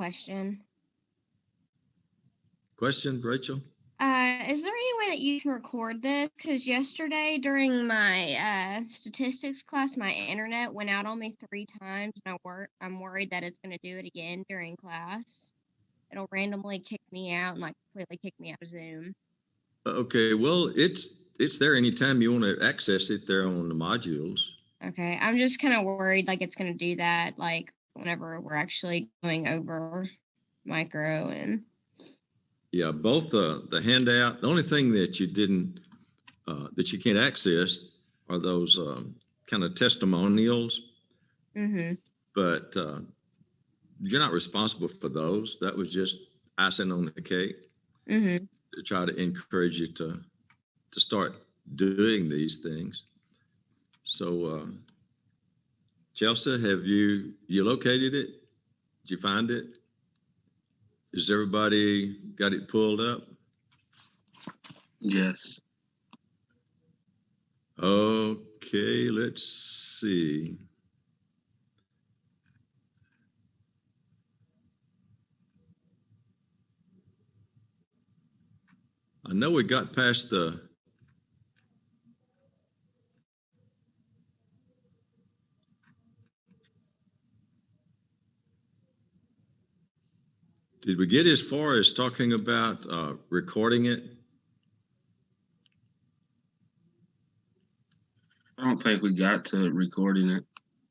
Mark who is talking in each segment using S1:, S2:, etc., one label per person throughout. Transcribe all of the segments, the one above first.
S1: question.
S2: Question, Rachel?
S1: Is there any way that you can record this? Because yesterday during my statistics class, my internet went out on me 3 times, and I'm worried that it's going to do it again during class. It'll randomly kick me out and like completely kick me out of Zoom.
S2: Okay, well, it's there anytime you want to access it there on the modules.
S1: Okay, I'm just kind of worried like it's going to do that like whenever we're actually going over micro and.
S2: Yeah, both the handout. The only thing that you didn't that you can't access are those kind of testimonials,
S1: Mhm.
S2: but you're not responsible for those. That was just icing on the cake
S1: Mhm.
S2: to try to encourage you to start doing these things. So, Chelsea, have you located it? Did you find it? Is everybody got it pulled up?
S3: Yes.
S2: Okay, let's see. I know we got past the. Did we get as far as talking about recording it?
S3: I don't think we got to recording it.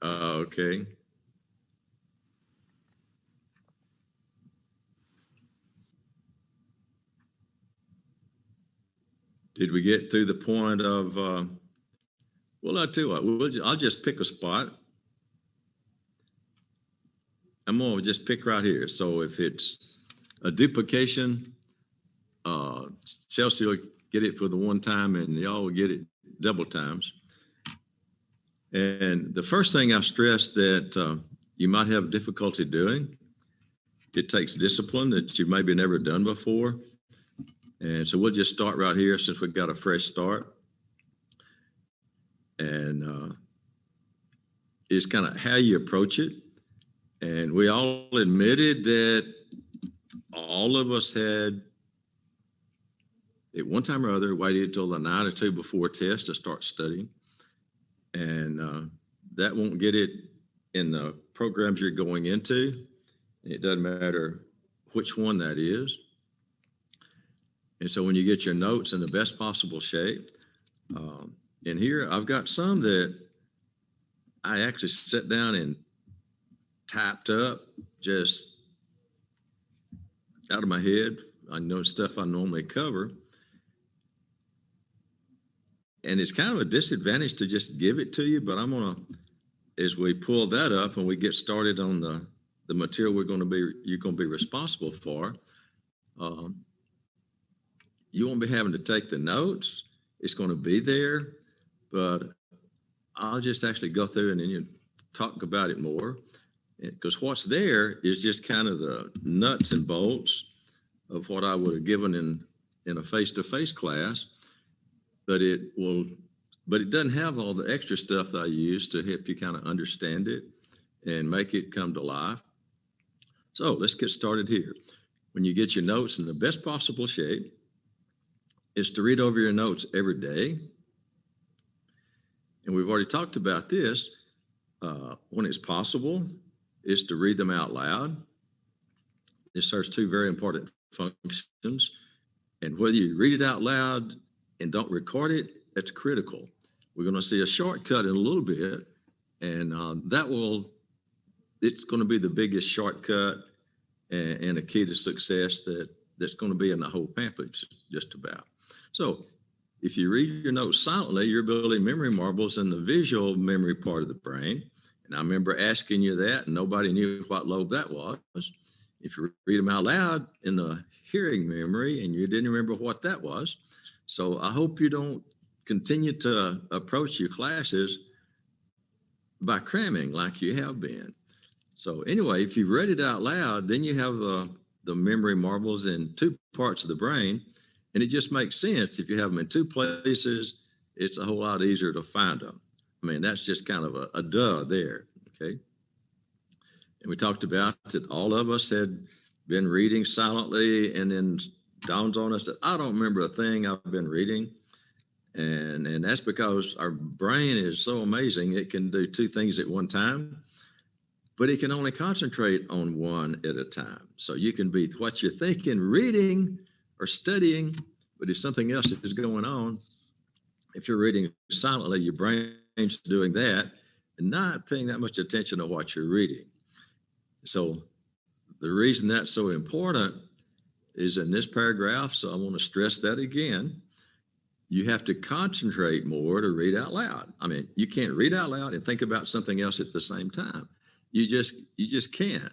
S2: Okay. Did we get through the point of? Well, I tell you what. I'll just pick a spot. I'm gonna just pick right here. So if it's a duplication, uh, Chelsea will get it for the one time, and y'all will get it double times. And the first thing I stressed that you might have difficulty doing, it takes discipline that you've maybe never done before. And so we'll just start right here since we've got a fresh start. And it's kind of how you approach it. And we all admitted that all of us had, at one time or other, waited until the night or two before test to start studying. And that won't get it in the programs you're going into. It doesn't matter which one that is. And so when you get your notes in the best possible shape, and here I've got some that I actually sat down and typed up just out of my head. I know stuff I normally cover. And it's kind of a disadvantage to just give it to you, but I'm going to, as we pull that up and we get started on the material you're going to be responsible for, you won't be having to take the notes. It's going to be there, but I'll just actually go through and then you talk about it more. Because what's there is just kind of the nuts and bolts of what I would have given in a face-to-face class, but it doesn't have all the extra stuff that I use to help you kind of understand it and make it come to life. So let's get started here. When you get your notes in the best possible shape, is to read over your notes every day. And we've already talked about this. When it's possible, is to read them out loud. This serves two very important functions. And whether you read it out loud and don't record it, that's critical. We're going to see a shortcut in a little bit, and it's going to be the biggest shortcut and a key to success that's going to be in the whole pamphlet, just about. So if you read your notes silently, you're building memory marbles in the visual memory part of the brain. And I remember asking you that, and nobody knew what lobe that was. If you read them out loud in the hearing memory, and you didn't remember what that was. So I hope you don't continue to approach your classes by cramming like you have been. So anyway, if you read it out loud, then you have the memory marbles in two parts of the brain, and it just makes sense. If you have them in two places, it's a whole lot easier to find them. I mean, that's just kind of a duh there, okay? And we talked about that all of us had been reading silently, and then dawns on us that I don't remember a thing I've been reading. And that's because our brain is so amazing. It can do two things at one time, but it can only concentrate on one at a time. So you can be what you're thinking, reading or studying, but if something else is going on, if you're reading silently, your brain's doing that and not paying that much attention to what you're reading. So the reason that's so important is in this paragraph. So I want to stress that again. You have to concentrate more to read out loud. I mean, you can't read out loud and think about something else at the same time. You just can't.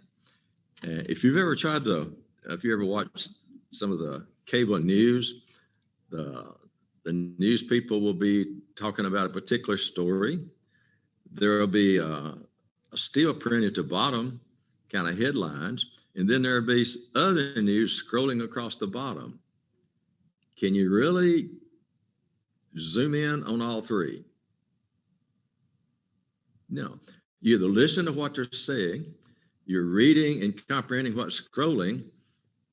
S2: If you've ever tried to, if you ever watched some of the cable news, the the news people will be talking about a particular story. There will be a steel print at the bottom, kind of headlines, and then there will be other news scrolling across the bottom. Can you really zoom in on all three? No. You either listen to what they're saying, you're reading and comprehending what's scrolling,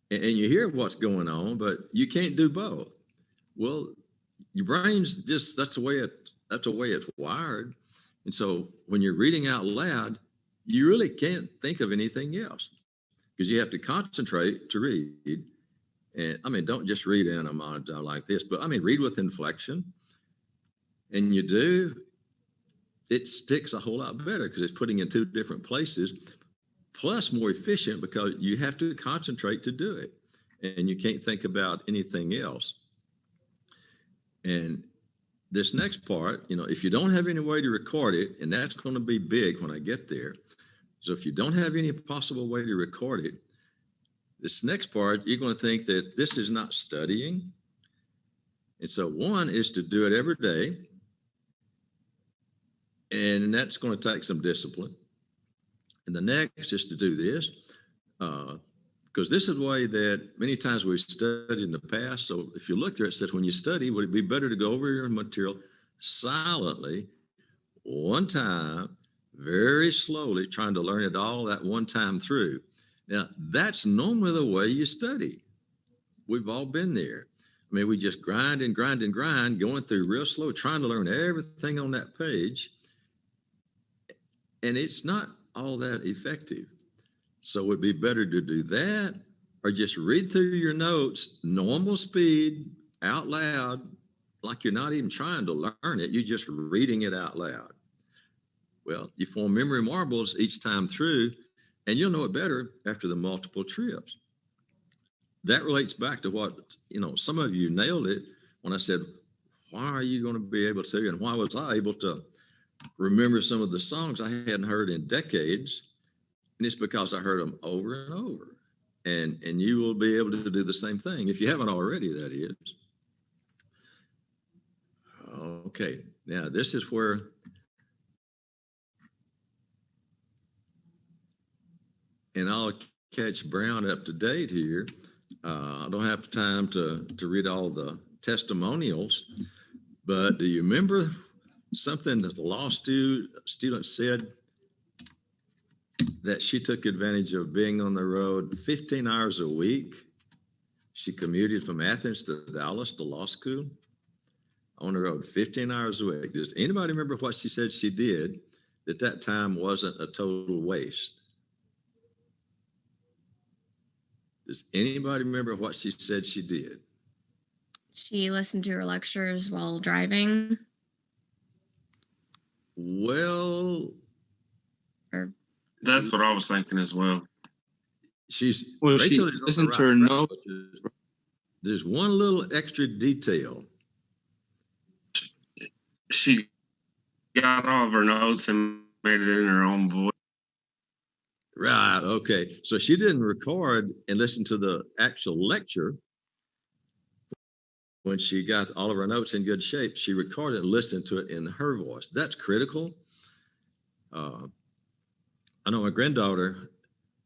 S2: and you hear what's going on, but you can't do both. Well, your brain's just that's the way it's wired. And so when you're reading out loud, you really can't think of anything else because you have to concentrate to read. And I mean, don't just read in a monotone like this, but I mean, read with inflection. And you do, it sticks a whole lot better because it's putting in two different places, plus more efficient because you have to concentrate to do it. And you can't think about anything else. And this next part, if you don't have any way to record it, and that's going to be big when I get there. So if you don't have any possible way to record it, this next part, you're going to think that this is not studying. And so one is to do it every day. And that's going to take some discipline. And the next is to do this, because this is the way that many times we've studied in the past. So if you look there, it says when you study, would it be better to go over your material silently, one time, very slowly, trying to learn it all that one time through? Now, that's normally the way you study. We've all been there. I mean, we just grind and grind and grind, going through real slow, trying to learn everything on that page. And it's not all that effective. So it'd be better to do that or just read through your notes, normal speed, out loud, like you're not even trying to learn it. You're just reading it out loud. Well, you form memory marbles each time through, and you'll know it better after the multiple trips. That relates back to what, some of you nailed it when I said, why are you going to be able to, and why was I able to remember some of the songs I hadn't heard in decades? And it's because I heard them over and over. And you will be able to do the same thing if you haven't already, that is. Okay, now this is where and I'll catch Brown up to date here. I don't have time to read all the testimonials, but do you remember something that the law student said that she took advantage of being on the road 15 hours a week? She commuted from Athens to Dallas to law school on the road 15 hours a week. Does anybody remember what she said she did that time wasn't a total waste? Does anybody remember what she said she did?
S1: She listened to her lectures while driving.
S2: Well,
S3: That's what I was thinking as well.
S2: She listened
S3: to her notes.
S2: There's one little extra detail.
S3: She got all of her notes and made it in her own voice.
S2: Right. Okay. So she didn't record and listen to the actual lecture. When she got all of her notes in good shape, she recorded and listened to it in her voice. That's critical. I know my granddaughter,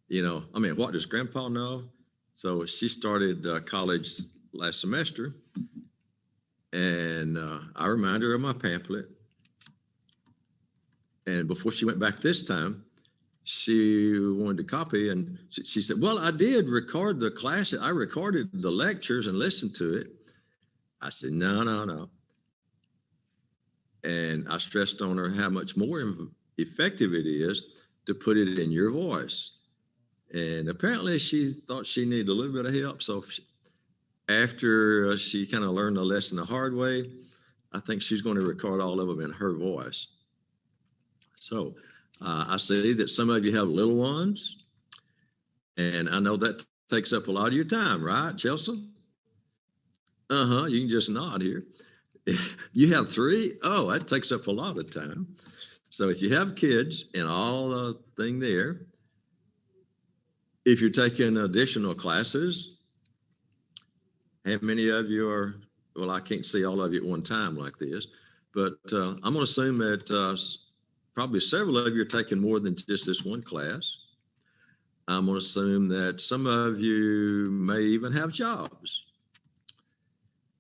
S2: what does grandpa know? So she started college last semester, and I reminded her of my pamphlet. And before she went back this time, she wanted to copy, and she said, well, I did record the class. I recorded the lectures and listened to it. I said, no, no, no. And I stressed on her how much more effective it is to put it in your voice. And apparently she thought she needed a little bit of help. So after she kind of learned the lesson the hard way, I think she's going to record all of them in her voice. So I see that some of you have little ones, and I know that takes up a lot of your time, right, Chelsea? Uh-huh, you can just nod here. You have 3? Oh, that takes up a lot of time. So if you have kids and all the thing there, if you're taking additional classes, how many of you are, well, I can't see all of you at one time like this, but I'm going to assume that probably several of you are taking more than just this one class. I'm going to assume that some of you may even have jobs.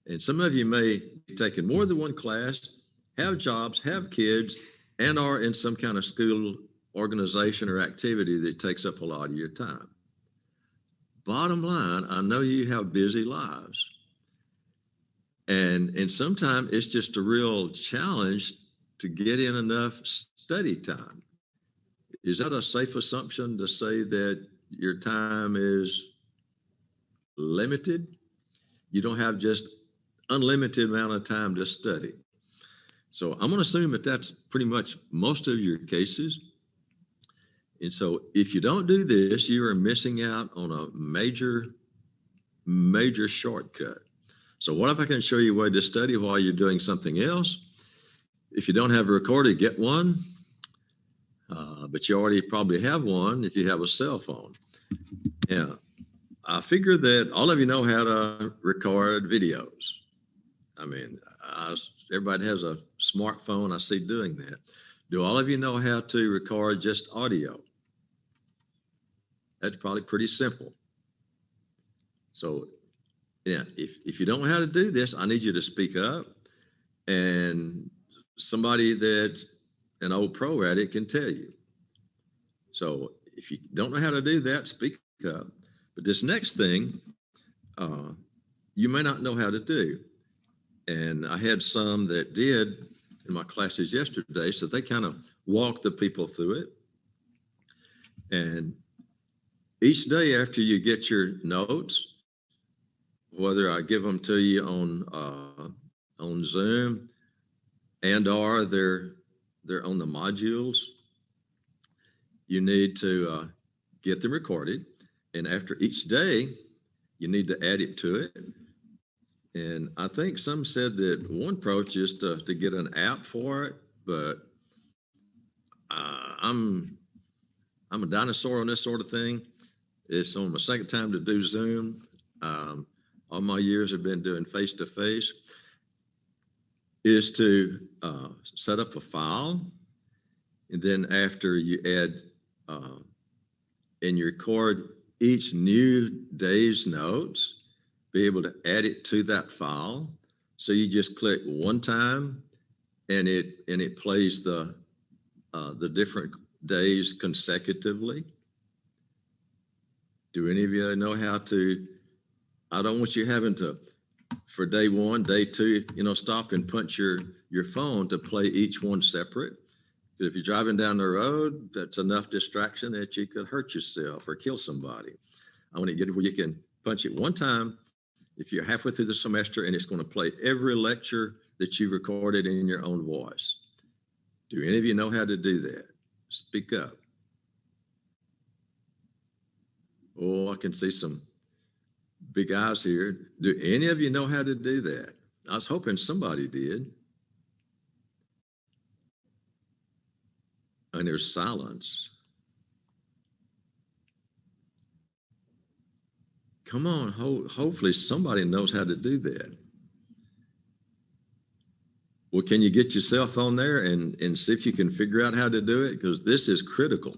S2: And some of you may be taking more than one class, have jobs, have kids, and are in some kind of school organization or activity that takes up a lot of your time. Bottom line, I know you have busy lives. And sometimes it's just a real challenge to get in enough study time. Is that a safe assumption to say that your time is limited? You don't have just unlimited amount of time to study. So I'm going to assume that that's pretty much most of your cases. And so if you don't do this, you are missing out on a major shortcut. So what if I can show you a way to study while you're doing something else? If you don't have a recorder, get one. But you already probably have one if you have a cell phone. Yeah. I figure that all of you know how to record videos. I mean, everybody has a smartphone. I see doing that. Do all of you know how to record just audio? That's probably pretty simple. So, yeah, if you don't know how to do this, I need you to speak up. And somebody that's an old pro at it can tell you. So if you don't know how to do that, speak up. But this next thing, you may not know how to do. And I had some that did in my classes yesterday, so they kind of walked the people through it. And each day after you get your notes, whether I give them to you on Zoom and or they're on the modules, you need to get them recorded. And after each day, you need to add it to it. And I think some said that one approach is to get an app for it, but I'm a dinosaur on this sort of thing. It's on my second time to do Zoom. All my years have been doing face-to-face. Is to set up a file, and then after you add and you record each new day's notes, be able to add it to that file. So you just click one time, and it plays the different days consecutively. Do any of you know how to? I don't want you having to, for day 1, day 2, stop and punch your phone to play each one separate. If you're driving down the road, that's enough distraction that you could hurt yourself or kill somebody. I want to get it where you can punch it one time if you're halfway through the semester, and it's going to play every lecture that you recorded in your own voice. Do any of you know how to do that? Speak up. Oh, I can see some big eyes here. Do any of you know how to do that? I was hoping somebody did. And there's silence. Come on, hopefully somebody knows how to do that. Well, can you get your cell phone there and see if you can figure out how to do it? Because this is critical.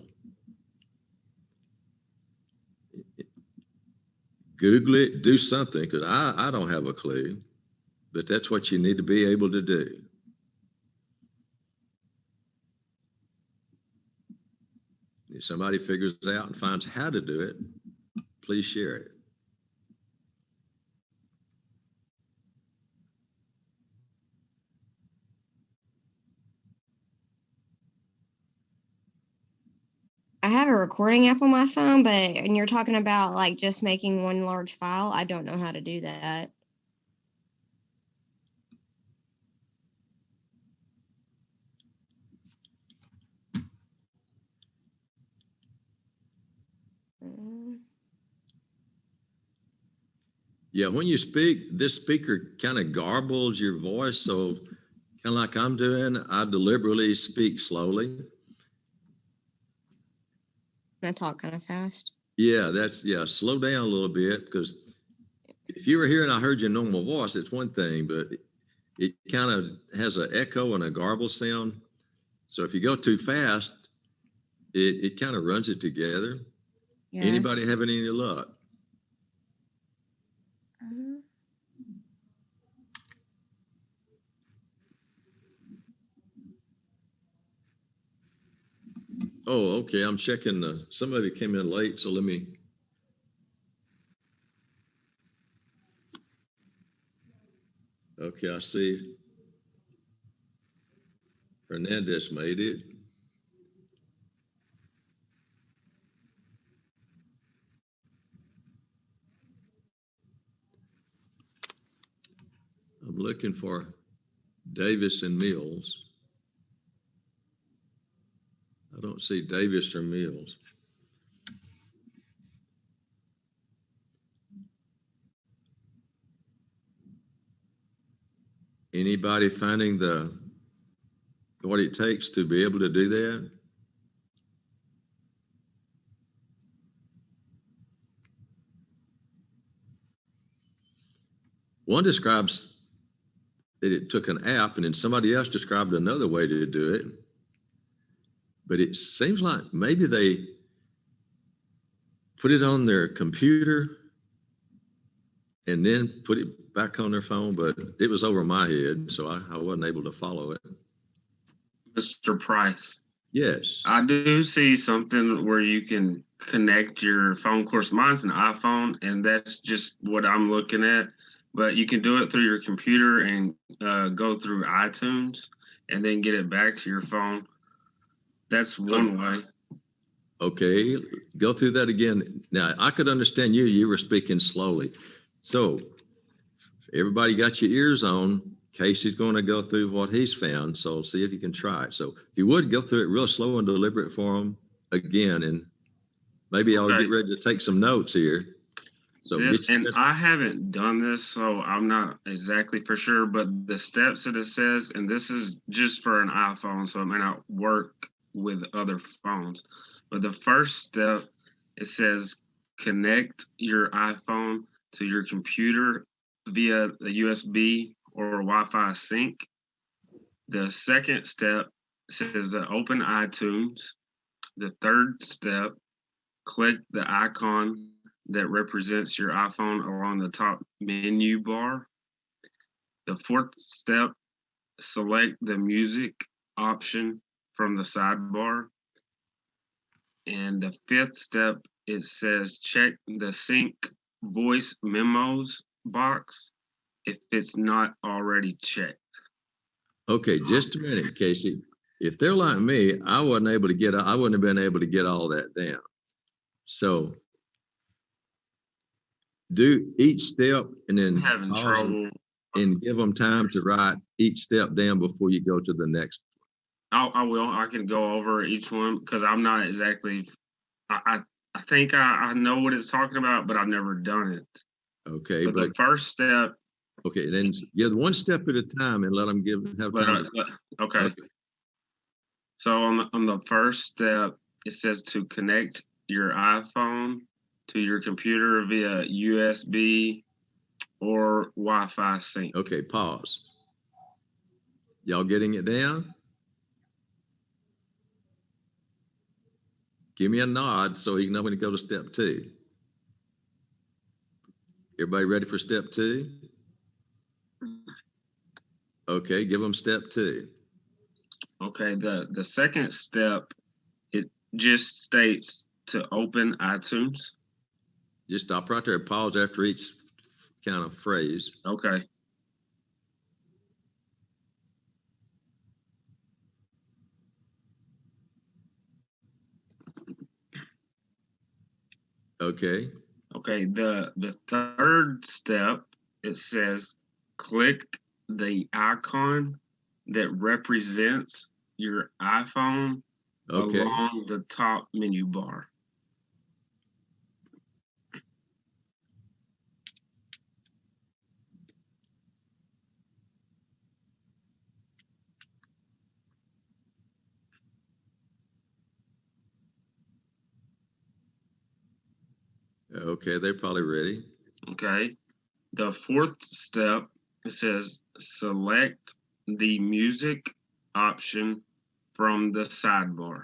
S2: Google it, do something, because I don't have a clue, but that's what you need to be able to do. If somebody figures out and finds how to do it, please share it.
S1: I have a recording app on my phone, and you're talking about like just making one large file. I don't know how to do that.
S2: Yeah, when you speak, this speaker kind of garbles your voice. So kind of like I'm doing, I deliberately speak slowly.
S1: I talk kind of fast.
S2: Yeah, slow down a little bit, because if you were here and I heard your normal voice, it's one thing, but it kind of has an echo and a garble sound. So if you go too fast, it kind of runs it together.
S1: Yeah.
S2: Anybody having any luck? Oh, okay. I'm checking somebody came in late, so let me. Okay, I see. Hernandez made it. I'm looking for Davis and Mills. I don't see Davis or Mills. Anybody finding what it takes to be able to do that? One describes that it took an app, and then somebody else described another way to do it. But it seems like maybe they put it on their computer and then put it back on their phone, but it was over my head, so I wasn't able to follow it.
S3: Mr. Price.
S2: Yes.
S3: I do see something where you can connect your phone. Of course, mine's an iPhone, and that's just what I'm looking at. But you can do it through your computer and go through iTunes and then get it back to your phone. That's one way.
S2: Okay, go through that again. Now, I could understand you were speaking slowly. So everybody got your ears on. Casey's going to go through what he's found. So see if you can try it. So if you would go through it real slow and deliberate for him again, and maybe I'll get ready to take some notes here. So
S3: I haven't done this, so I'm not exactly for sure, but the steps that it says, and this is just for an iPhone, so it may not work with other phones. But the first step, it says connect your iPhone to your computer via the USB or Wi-Fi sync. The second step says open iTunes. The third step, click the icon that represents your iPhone along the top menu bar. The fourth step, select the music option from the sidebar. And the fifth step, it says check the sync voice memos box if it's not already checked.
S2: Okay, just a minute, Casey. If they're like me, I wouldn't have been able to get all that down. So do each step and then
S3: I'm having trouble.
S2: And give them time to write each step down before you go to the next.
S3: I will. I can go over each one because I'm not exactly. I think I know what it's talking about, but I've never done it.
S2: Okay,
S3: but the first step.
S2: Okay, then give one step at a time and let them have time.
S3: Okay. So on the first step, it says to connect your iPhone to your computer via USB or Wi-Fi sync.
S2: Okay, pause. Y'all getting it down? Give me a nod so you know when to go to step 2. Everybody ready for step 2? Okay, give them step 2.
S3: Okay, the second step, just states to open iTunes.
S2: Just stop right there, pause after each kind of phrase.
S3: Okay.
S2: Okay.
S3: Okay. The third step, it says click the icon that represents your iPhone
S2: Okay.
S3: along the top menu bar.
S2: Okay. They're probably ready.
S3: Okay. The fourth step, it says select the music option from the sidebar.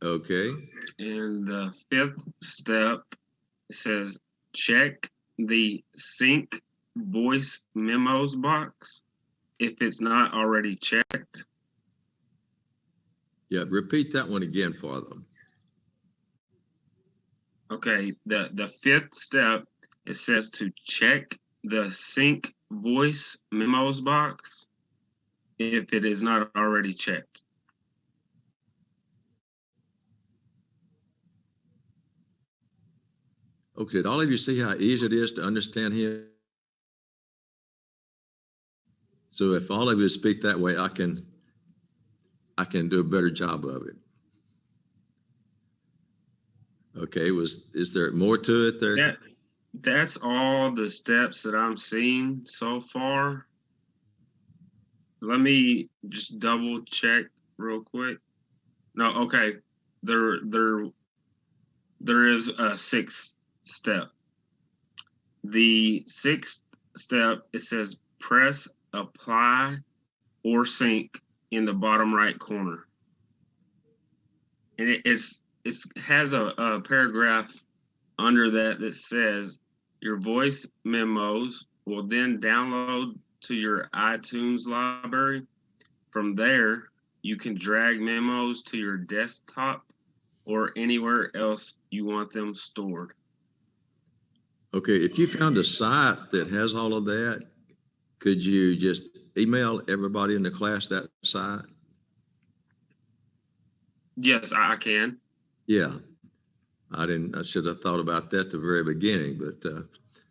S2: Okay.
S3: And the fifth step, it says check the sync voice memos box if it's not already checked.
S2: Yeah. Repeat that one again for them.
S3: Okay, the fifth step, it says to check the sync voice memos box if it is not already checked.
S2: Okay. Did all of you see how easy it is to understand here? So if all of you speak that way, I can do a better job of it. Okay. Is there more to it there?
S3: That's all the steps that I'm seeing so far. Let me just double check real quick. No, okay. There is a sixth step. The sixth step, it says press apply or sync in the bottom right corner. And it has a paragraph under that says your voice memos will then download to your iTunes library. From there, you can drag memos to your desktop or anywhere else you want them stored.
S2: Okay. If you found a site that has all of that, could you just email everybody in the class that site?
S3: Yes, I can.
S2: Yeah. I should have thought about that at the very beginning, but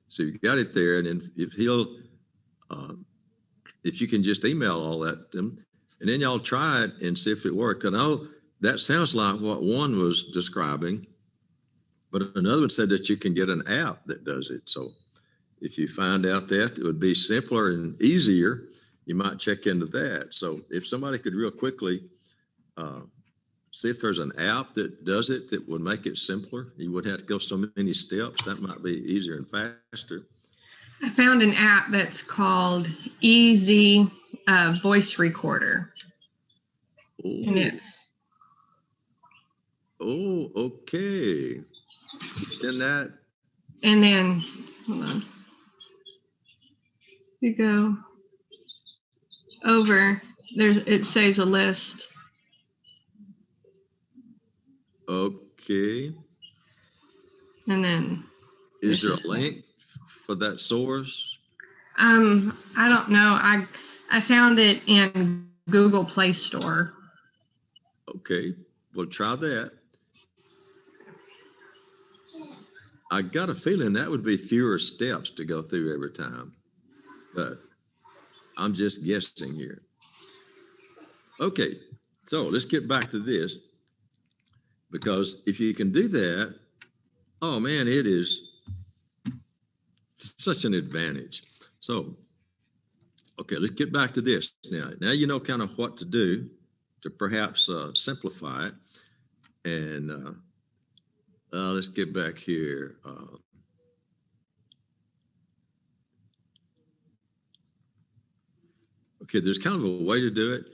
S2: so you got it there. And then uh, if you can just email all that to them, and then y'all try it and see if it works. I know that sounds like what one was describing, but another one said that you can get an app that does it. So if you find out that it would be simpler and easier, you might check into that. So if somebody could real quickly uh, see if there's an app that does it that would make it simpler, you wouldn't have to go so many steps. That might be easier and faster.
S4: I found an app that's called Easy Voice Recorder. And
S2: Oh,
S4: it's
S2: okay. Send that.
S4: and then hold on. You go over it saves a list.
S2: Okay.
S4: And then
S2: Is there a link for that source?
S4: I don't know. I found it in Google Play Store.
S2: Okay. Well, try that. I got a feeling that would be fewer steps to go through every time, but I'm just guessing here. Okay, so let's get back to this, because if you can do that, oh man, it is such an advantage. So, okay, let's get back to this now. Now you know kind of what to do to perhaps simplify it. And let's get back here. Okay, there's kind of a way to do it.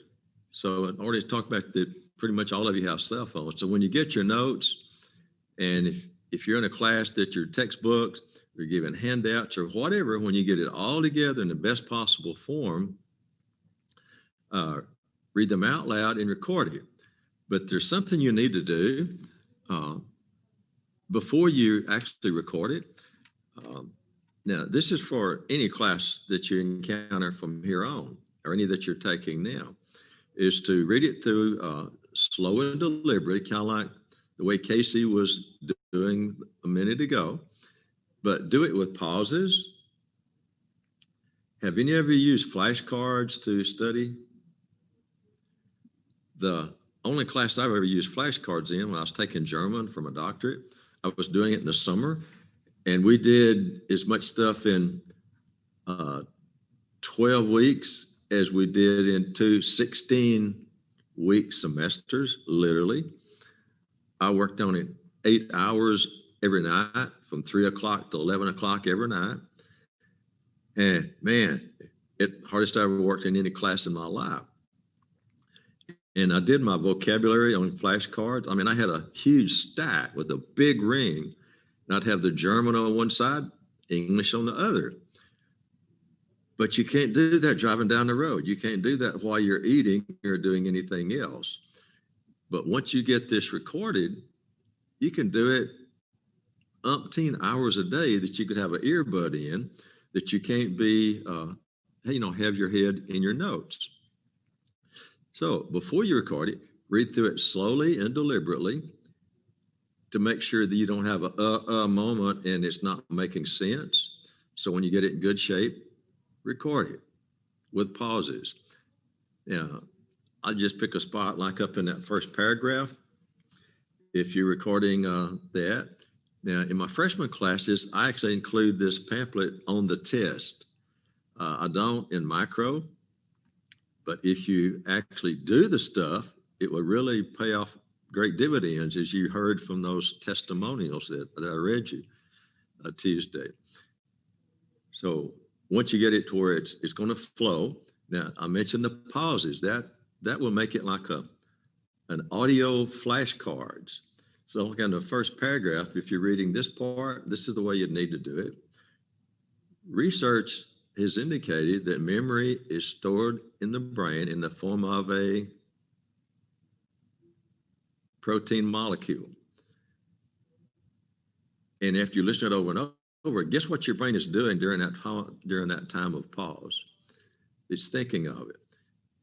S2: So I already talked about that pretty much all of you have cell phones. So when you get your notes, and if you're in a class that your textbooks, you're given handouts or whatever, when you get it all together in the best possible form, read them out loud and record it. But there's something you need to do before you actually record it. Now, this is for any class that you encounter from here on, or any that you're taking now, is to read it through slow and deliberate, kind of like the way Casey was doing a minute ago, but do it with pauses. Have any of you used flashcards to study? The only class I've ever used flashcards in, when I was taking German from a doctorate, I was doing it in the summer, and we did as much stuff in 12 weeks as we did in 16-week semesters, literally. I worked on it 8 hours every night from 3 o'clock to 11 o'clock every night. And man, it hardest I ever worked in any class in my life. And I did my vocabulary on flashcards. I mean, I had a huge stack with a big ring, and I'd have the German on one side, English on the other. But you can't do that driving down the road. You can't do that while you're eating or doing anything else. But once you get this recorded, you can do it umpteen hours a day that you could have an earbud in, that you can't be, have your head in your notes. So before you record it, read through it slowly and deliberately to make sure that you don't have a moment and it's not making sense. So when you get it in good shape, record it with pauses. Now, I'll just pick a spot like up in that first paragraph. If you're recording that. Now, in my freshman classes, I actually include this pamphlet on the test. I don't in micro, but if you actually do the stuff, it will really pay off great dividends, as you heard from those testimonials that I read you Tuesday. So once you get it to where it's going to flow. Now, I mentioned the pauses. That will make it like an audio flashcards. So like in the first paragraph, if you're reading this part, this is the way you'd need to do it. Research has indicated that memory is stored in the brain in the form of a protein molecule. And after you listen to it over and over, guess what your brain is doing during that time of pause? It's thinking of it.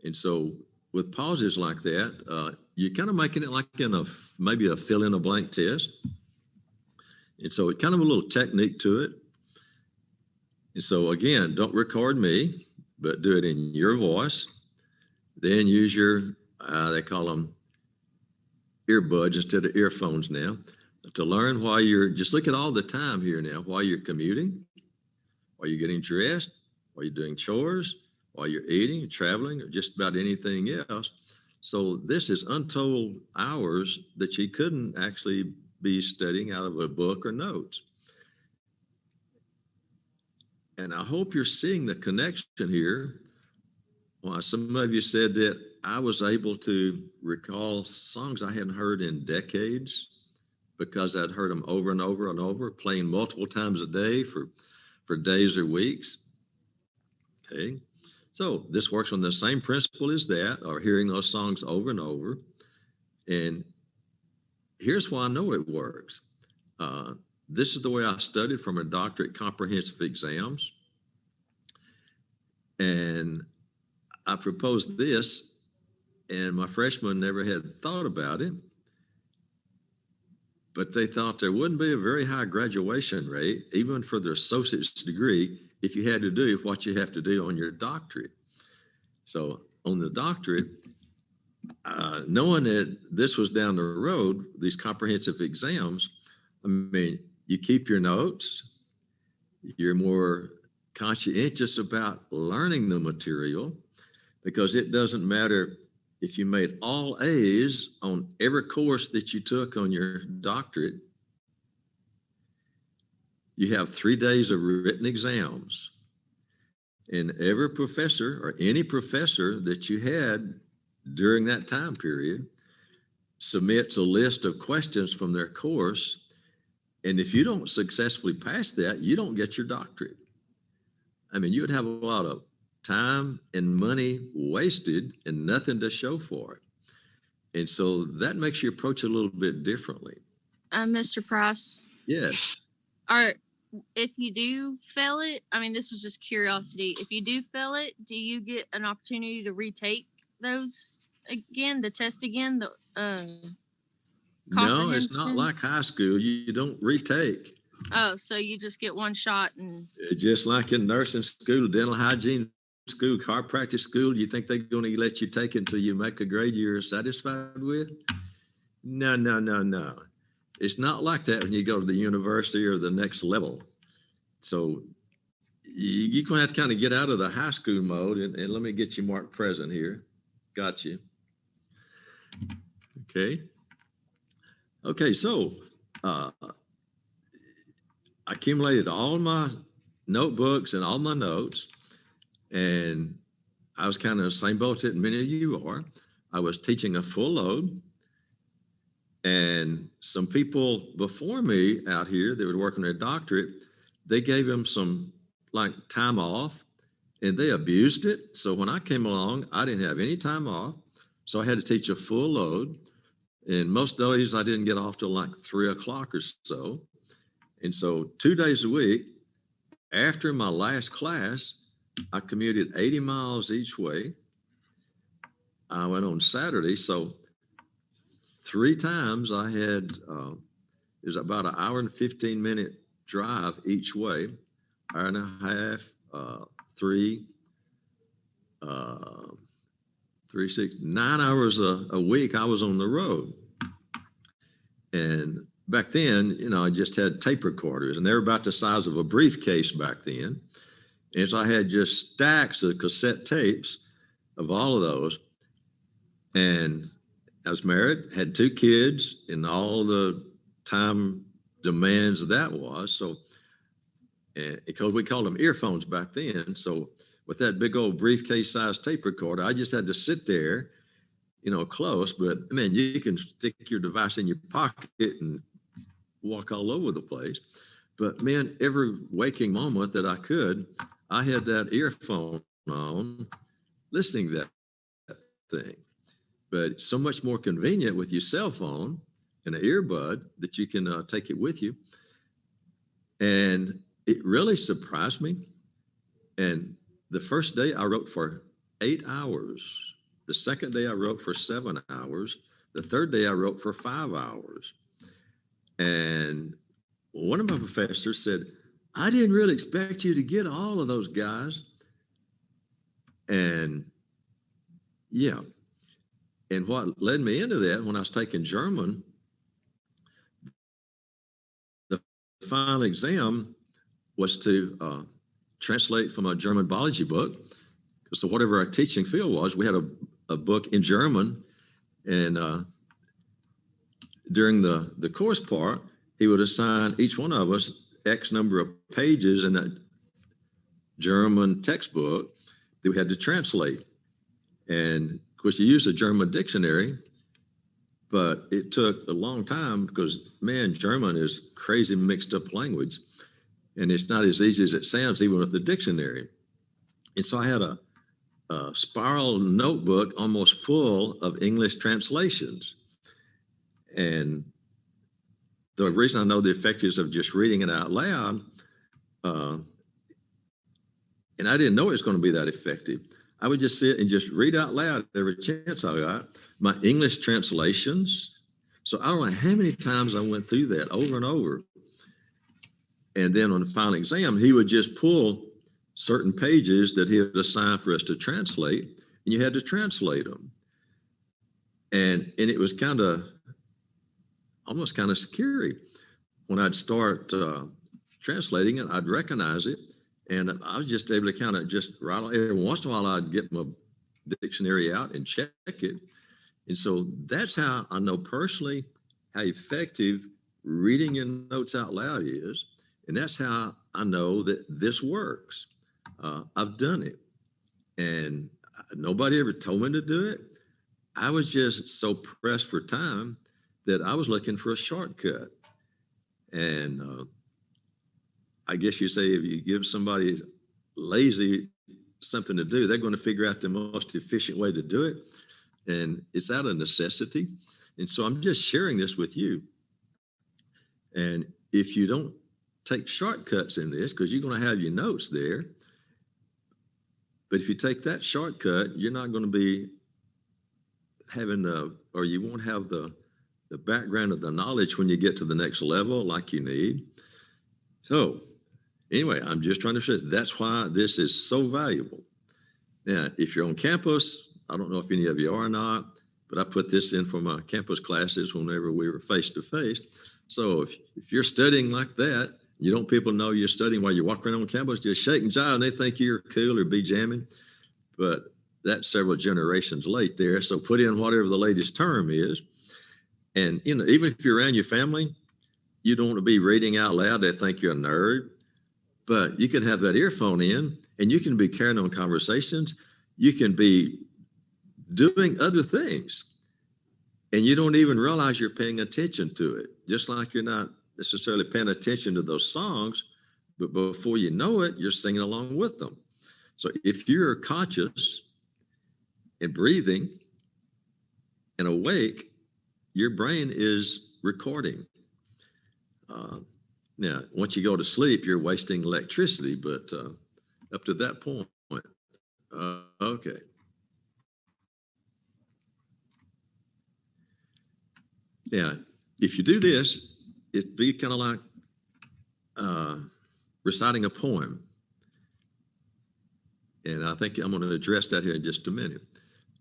S2: And so with pauses like that, you're kind of making it like maybe a fill in a blank test. And so it's kind of a little technique to it. And so again, don't record me, but do it in your voice. Then use your, they call them earbuds instead of earphones now, to learn while just look at all the time here now, while you're commuting, while you're getting dressed, while you're doing chores, while you're eating, traveling, or just about anything else. So this is untold hours that you couldn't actually be studying out of a book or notes. And I hope you're seeing the connection here. Well, some of you said that I was able to recall songs I hadn't heard in decades because I'd heard them over and over and over, playing multiple times a day for days or weeks. Okay. So this works on the same principle as that, or hearing those songs over and over. And here's why I know it works. This is the way I studied for my doctorate comprehensive exams. And I proposed this, and my freshmen never had thought about it, but they thought there wouldn't be a very high graduation rate, even for their associate's degree, if you had to do what you have to do on your doctorate. So on the doctorate, knowing that this was down the road, these comprehensive exams, I mean, you keep your notes, you're more conscientious about learning the material, because it doesn't matter if you made all A's on every course that you took on your doctorate. You have 3 days of written exams, and every professor or any professor that you had during that time period submits a list of questions from their course, And if you don't successfully pass that, you don't get your doctorate. I mean, you would have a lot of time and money wasted and nothing to show for it. And so that makes you approach it a little bit differently.
S5: Mr. Price,
S2: Yes.
S5: are if you do fail it, I mean, this is just curiosity. If you do fail it, do you get an opportunity to retake those again, the test again, the
S2: No, it's not
S5: comprehension?
S2: like high school. You don't retake.
S5: Oh, so you just get one shot and
S2: Just like in nursing school, dental hygiene school, chiropractic school, you think they're going to let you take it until you make a grade you're satisfied with? No, no, no, no. It's not like that when you go to the university or the next level. So you're going to have to kind of get out of the high school mode. And let me get you marked present here. Got you. Okay. Okay, so I accumulated all my notebooks and all my notes, and I was kind of the same boat that many of you are. I was teaching a full load, and some people before me out here that were working their doctorate, they gave them some like time off, and they abused it. So when I came along, I didn't have any time off, so I had to teach a full load. And most days I didn't get off till like 3 o'clock or so. And so 2 days a week, after my last class, I commuted 80 miles each way. I went on Saturday. So 3 times I had, it was about an hour and 15-minute drive each way, hour and a half, three, 6, 9 hours a week I was on the road. And back then, I just had tape recorders, and they were about the size of a briefcase back then. And so I had just stacks of cassette tapes of all of those. And I was married, had 2 kids, and all the time demands that was. So, because we called them earphones back then. So with that big old briefcase sized tape recorder, I just had to sit there, close, but man, you can stick your device in your pocket and walk all over the place. But man, every waking moment that I could, I had that earphone on, listening to that thing. But it's so much more convenient with your cell phone and an earbud that you can take it with you. And it really surprised me. And the first day I wrote for 8 hours. The second day I wrote for 7 hours. The third day I wrote for 5 hours. And one of my professors said, I didn't really expect you to get all of those guys. And yeah. And what led me into that, when I was taking German, the final exam was to translate from a German biology book. So whatever our teaching field was, we had a book in German. And during the course part, he would assign each one of us X number of pages in that German textbook that we had to translate. And of course, he used a German dictionary, but it took a long time because, man, German is crazy mixed up language. And it's not as easy as it sounds, even with the dictionary. And so I had a spiral notebook almost full of English translations. And the reason I know the effectiveness of just reading it out loud, and I didn't know it was going to be that effective. I would just sit and just read out loud every chance I got my English translations. So I don't know how many times I went through that over and over. And then on the final exam, he would just pull certain pages that he had assigned for us to translate, and you had to translate them. And it was almost kind of scary. When I'd start translating it, I'd recognize it. And I was just able to kind of just write. Every once in a while, I'd get my dictionary out and check it. And so that's how I know personally how effective reading your notes out loud is. And that's how I know that this works. I've done it. And nobody ever told me to do it. I was just so pressed for time that I was looking for a shortcut. And I guess you say if you give somebody lazy something to do, they're going to figure out the most efficient way to do it. And it's out of necessity. And so I'm just sharing this with you. And if you don't take shortcuts in this, because you're going to have your notes there, but if you take that shortcut, you're not going to be having or you won't have the background of the knowledge when you get to the next level like you need. So anyway, I'm just trying to say that's why this is so valuable. Now, if you're on campus, I don't know if any of you are or not, but I put this in for my campus classes whenever we were face to face. So if you're studying like that, you don't people know you're studying while you're walking around on campus, just shaking jive, and they think you're cool or be jamming. But that's several generations late there. So put in whatever the latest term is. And, you know, even if you're around your family, you don't want to be reading out loud. They think you're a nerd. But you can have that earphone in and you can be carrying on conversations. You can be doing other things. And you don't even realize you're paying attention to it. Just like you're not necessarily paying attention to those songs, but before you know it, you're singing along with them. So if you're conscious and breathing and awake, your brain is recording. Now, once you go to sleep, you're wasting electricity, but up to that point, okay. Now, if you do this, it'd be kind of like reciting a poem. And I think I'm going to address that here in just a minute.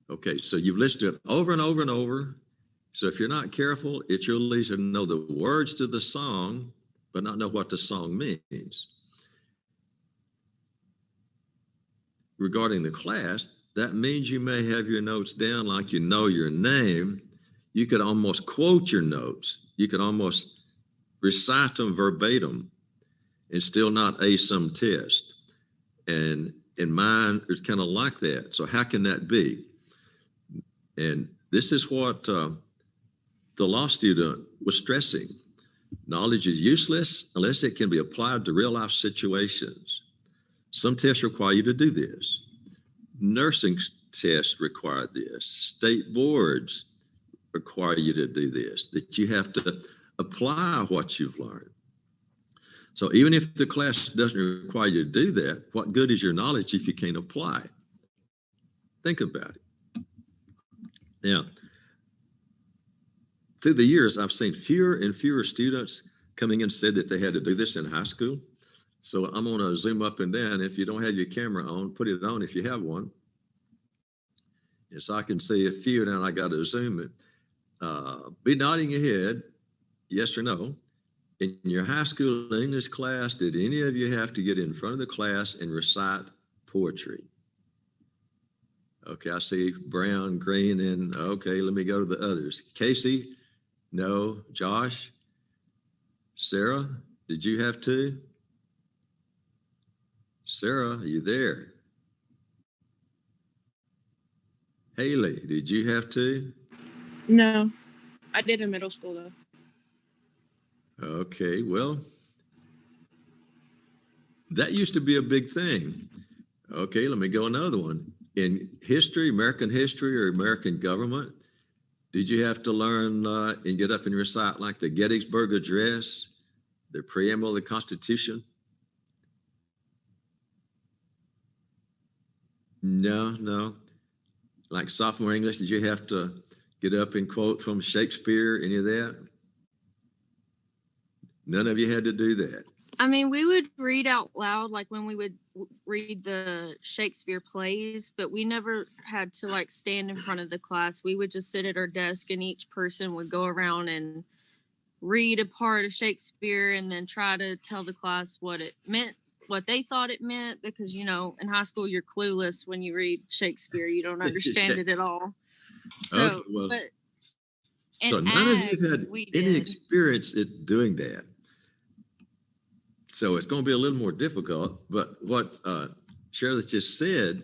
S2: Okay, so you've listened to it over and over and over. So if you're not careful, it's real easy to know the words to the song, but not know what the song means. Regarding the class, that means you may have your notes down like you know your name. You could almost quote your notes. You could almost recite them verbatim and still not ace some test. And in mine, it's kind of like that. So how can that be? And this is what the law student was stressing. Knowledge is useless unless it can be applied to real life situations. Some tests require you to do this. Nursing tests require this. State boards require you to do this, that you have to apply what you've learned. So even if the class doesn't require you to do that, what good is your knowledge if you can't apply it? Think about it. Now, through the years, I've seen fewer and fewer students coming in and said that they had to do this in high school. So I'm going to zoom up and down. If you don't have your camera on, put it on if you have one. And so I can see a few, and I got to zoom it. Be nodding your head, yes or no. In your high school English class, did any of you have to get in front of the class and recite poetry? Okay, I see brown, green, and okay, let me go to the others. Casey, no. Josh, Sarah, did you have to? Sarah, are you there? Haley, did you have to?
S6: No, I did in middle school though.
S2: Okay, well, that used to be a big thing. Okay, let me go another one. In history, American history or American government, did you have to learn and get up and recite like the Gettysburg Address, the preamble of the Constitution? No. Like sophomore English, did you have to get up and quote from Shakespeare, any of that? None of you had to do that.
S5: I mean, we would read out loud, like when we would read the Shakespeare plays, but we never had to like stand in front of the class. We would just sit at our desk and each person would go around and read a part of Shakespeare and then try to tell the class what it meant, what they thought it meant, because, you know, in high school, you're clueless when you read Shakespeare. You don't understand it at all. So,
S2: Okay, well,
S5: but
S2: so none of you had any
S5: did.
S2: experience at doing that. So it's going to be a little more difficult, but what Shirley just said,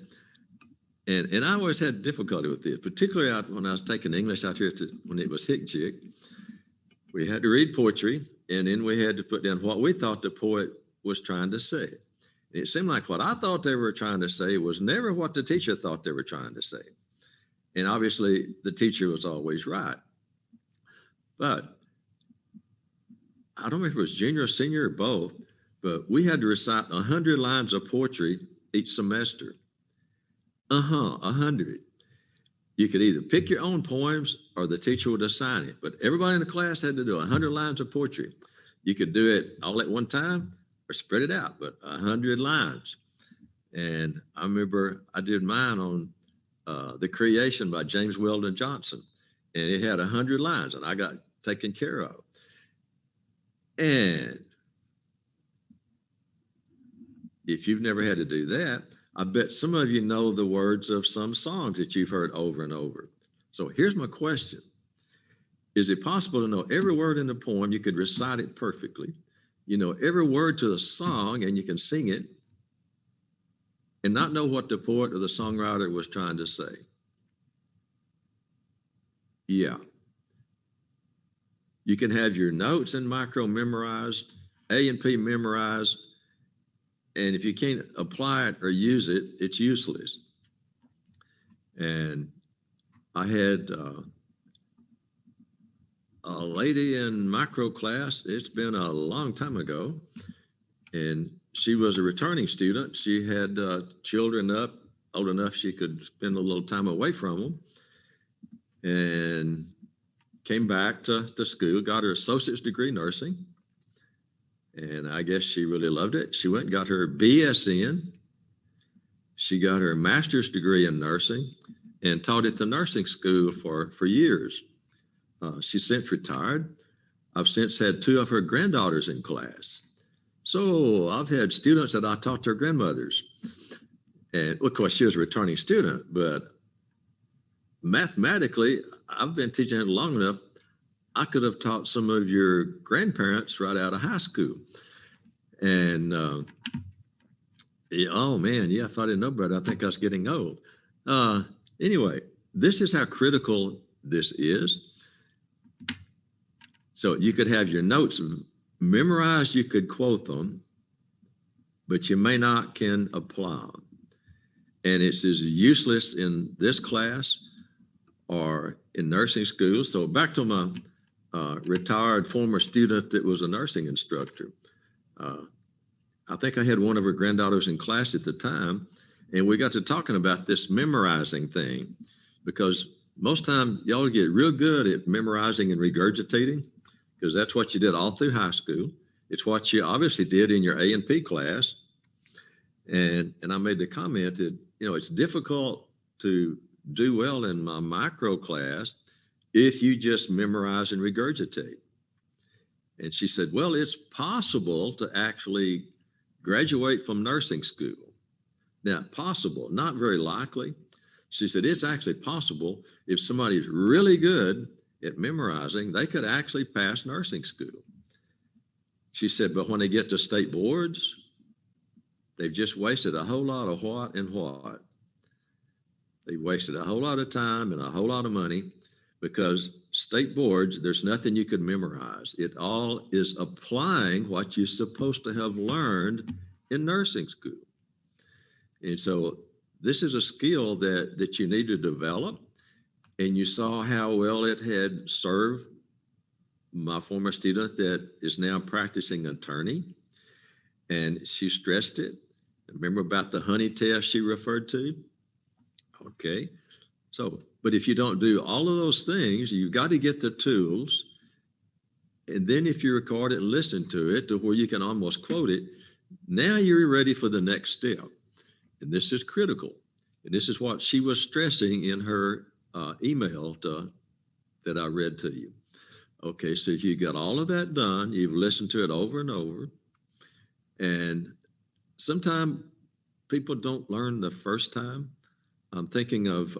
S2: and I always had difficulty with this, particularly when I was taking English out here when it was Hick Chick. We had to read poetry, and then we had to put down what we thought the poet was trying to say. And it seemed like what I thought they were trying to say was never what the teacher thought they were trying to say. And obviously, the teacher was always right. But I don't know if it was junior or senior or both, but we had to recite 100 lines of poetry each semester. 100. You could either pick your own poems or the teacher would assign it, but everybody in the class had to do 100 lines of poetry. You could do it all at one time or spread it out, but 100 lines. And I remember I did mine on The Creation by James Weldon Johnson, and it had 100 lines, and I got taken care of. And if you've never had to do that, I bet some of you know the words of some songs that you've heard over and over. So here's my question. Is it possible to know every word in the poem? You could recite it perfectly. You know every word to the song and you can sing it and not know what the poet or the songwriter was trying to say. Yeah. You can have your notes in micro memorized, A and P memorized, and if you can't apply it or use it, it's useless. And I had a lady in micro class, it's been a long time ago, and she was a returning student. She had children up old enough she could spend a little time away from them, and came back to school, got her associate's degree in nursing. And I guess she really loved it. She went and got her BS in. She got her master's degree in nursing and taught at the nursing school for years. She's since retired. I've since had 2 of her granddaughters in class. So I've had students that I taught their grandmothers. And of course, she was a returning student, but mathematically, I've been teaching it long enough. I could have taught some of your grandparents right out of high school. And oh man, yeah, if I didn't know better, I think I was getting old. Anyway, this is how critical this is. So you could have your notes memorized, you could quote them, but you may not can apply them. And it's as useless in this class or in nursing school. So back to my retired former student that was a nursing instructor. I think I had one of her granddaughters in class at the time, and we got to talking about this memorizing thing, because most time y'all get real good at memorizing and regurgitating, because that's what you did all through high school. It's what you obviously did in your A&P class. And I made the comment that, it's difficult to do well in my micro class if you just memorize and regurgitate. And she said, well, it's possible to actually graduate from nursing school. Now, possible, not very likely. She said, it's actually possible if somebody's really good at memorizing, they could actually pass nursing school. She said, but when they get to state boards, they've just wasted a whole lot of what and what. They wasted a whole lot of time and a whole lot of money, because state boards, there's nothing you could memorize. It all is applying what you're supposed to have learned in nursing school. And so this is a skill that you need to develop. And you saw how well it had served my former student that is now practicing attorney. And she stressed it. Remember about the honey test she referred to? Okay. So, but if you don't do all of those things, you've got to get the tools. And then if you record it and listen to it to where you can almost quote it, now you're ready for the next step. And this is critical. And this is what she was stressing in her email that I read to you. Okay, so if you got all of that done, you've listened to it over and over, and sometimes people don't learn the first time. I'm thinking of,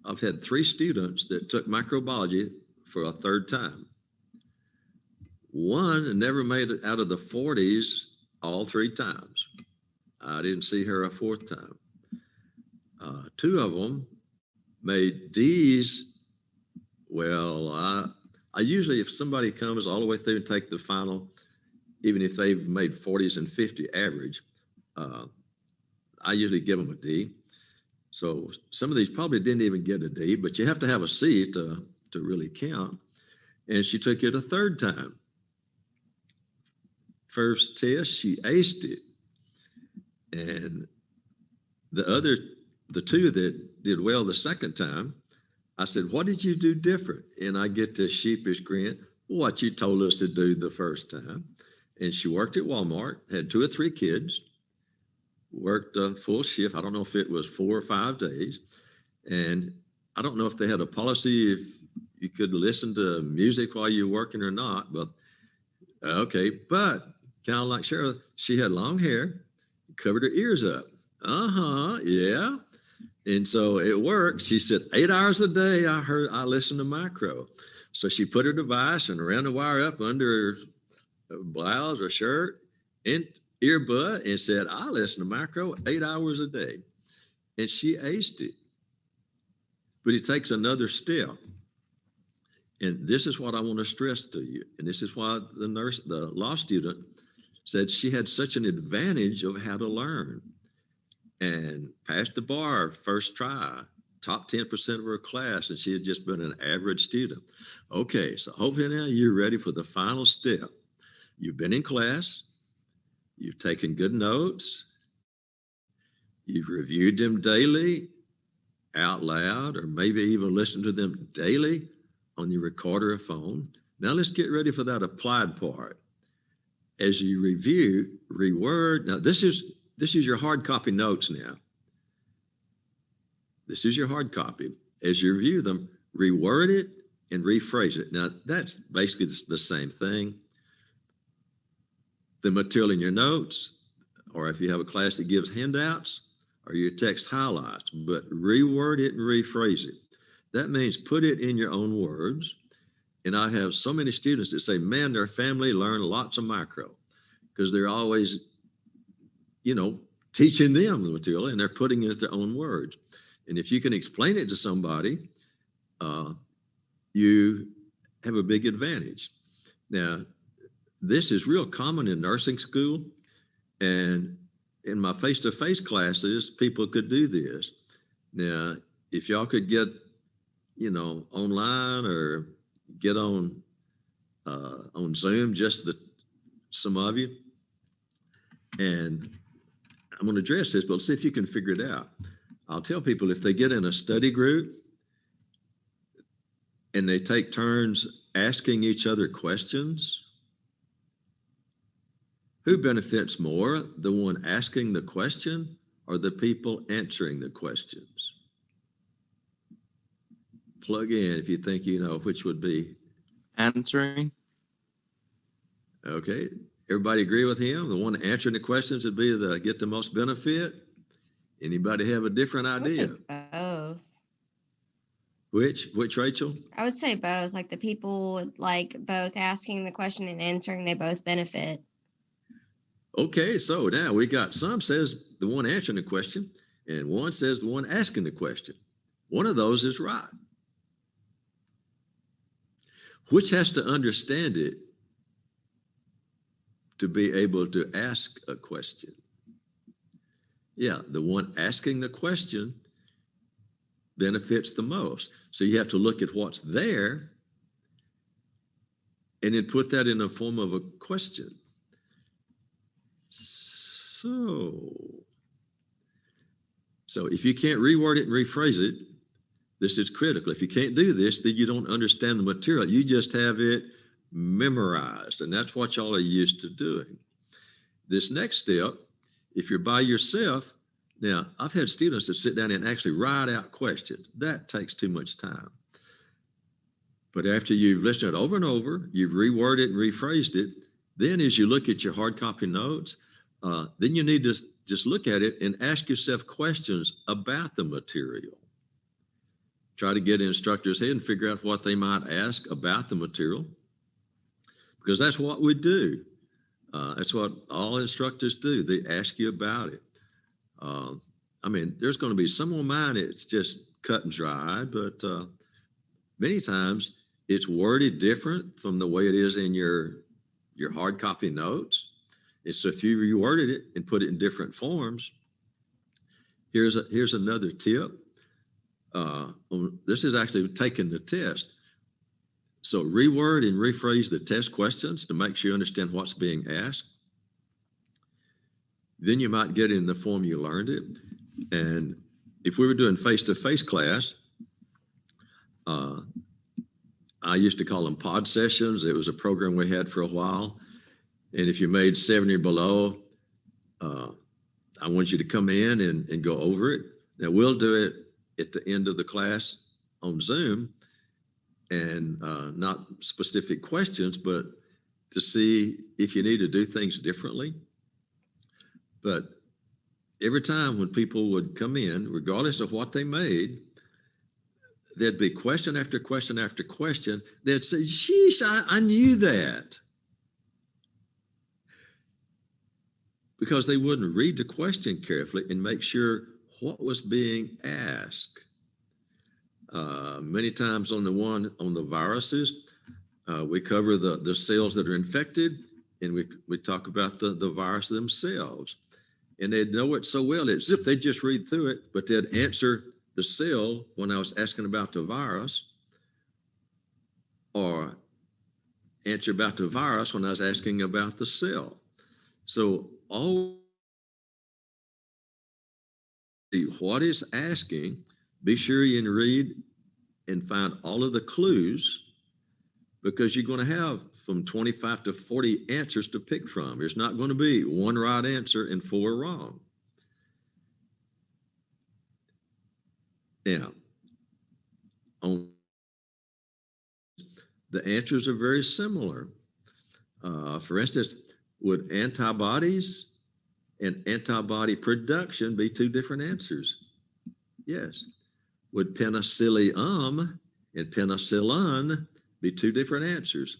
S2: I've had 3 students that took microbiology for a 3rd time. One never made it out of the 40s all 3 times. I didn't see her a 4th time. 2 of them made D's. Well, I usually, if somebody comes all the way through and take the final, even if they've made 40s and 50 average, uh, I usually give them a D. So some of these probably didn't even get a D, but you have to have a C to really count. And she took it a third time. First test, she aced it. And the two that did well the second time, I said, what did you do different? And I get this sheepish grin, what you told us to do the first time. And she worked at Walmart, had 2 or 3 kids, worked a full shift. I don't know if it was 4 or 5 days. And I don't know if they had a policy if you could listen to music while you're working or not, but okay. But kind of like Cheryl, she had long hair, covered her ears up. Yeah. And so it worked. She said 8 hours a day, I listened to micro. So she put her device and ran the wire up under her blouse or shirt and earbud and said, I listen to micro 8 hours a day. And she aced it. But it takes another step. And this is what I want to stress to you. And this is why the law student said she had such an advantage of how to learn and passed the bar first try, top 10% of her class, and she had just been an average student. Okay, so hopefully now you're ready for the final step. You've been in class, you've taken good notes, you've reviewed them daily out loud, or maybe even listened to them daily on your recorder or phone. Now let's get ready for that applied part. As you review, reword. Now this is your hard copy notes now. This is your hard copy. As you review them, reword it and rephrase it. Now that's basically the same thing. The material in your notes, or if you have a class that gives handouts, or your text highlights, but reword it and rephrase it. That means put it in your own words. And I have so many students that say, man, their family learned lots of micro because they're always, teaching them the material and they're putting it in their own words. And if you can explain it to somebody, you have a big advantage. Now, this is real common in nursing school. And in my face-to-face classes, people could do this. Now, if y'all could get, online or get on Zoom, just some of you, and I'm going to address this, but let's see if you can figure it out. I'll tell people if they get in a study group and they take turns asking each other questions, who benefits more, the one asking the question or the people answering the questions? Plug in if you think you know which would be.
S7: Answering.
S2: Okay, everybody agree with him? The one answering the questions would be get the most benefit? Anybody have a different idea?
S1: Both.
S2: Which Rachel?
S1: I would say both. Like the people, like both asking the question and answering, they both benefit.
S2: Okay, so now we got some says the one answering the question and one says the one asking the question. One of those is right. Which has to understand it to be able to ask a question? Yeah, the one asking the question benefits the most. So you have to look at what's there and then put that in the form of a question. So if you can't reword it and rephrase it, this is critical. If you can't do this, then you don't understand the material. You just have it memorized, and that's what y'all are used to doing. This next step, if you're by yourself, now I've had students that sit down and actually write out questions. That takes too much time. But after you've listened to it over and over, you've reworded it and rephrased it, then as you look at your hard copy notes, then you need to just look at it and ask yourself questions about the material. Try to get instructors' head and figure out what they might ask about the material, because that's what we do. That's what all instructors do. They ask you about it. There's going to be some of mine it's just cut and dry, but many times It's worded different from the way it is in your hard copy notes. And so if you reworded it and put it in different forms, here's another tip. This is actually taking the test. So reword and rephrase the test questions to make sure you understand what's being asked. Then you might get it in the form you learned it. And if we were doing face-to-face class, I used to call them pod sessions. It was a program we had for a while. And if you made 70 or below, I want you to come in and go over it. Now we'll do it at the end of the class on Zoom, and not specific questions, but to see if you need to do things differently. But every time when people would come in, regardless of what they made, there'd be question after question after question. They'd say, sheesh, I knew that. Because they wouldn't read the question carefully and make sure what was being asked. Many times on the viruses, we cover the cells that are infected, and we talk about the virus themselves. And they'd know it so well, it's as if they just read through it, but they'd answer the cell when I was asking about the virus, or answer about the virus when I was asking about the cell. So always what is asking, be sure you can read and find all of the clues, because you're going to have from 25 to 40 answers to pick from. There's not going to be one right answer and 4 wrong. Now, the answers are very similar. For instance, would antibodies and antibody production be 2 different answers? Yes. Would penicillium and penicillin be 2 different answers?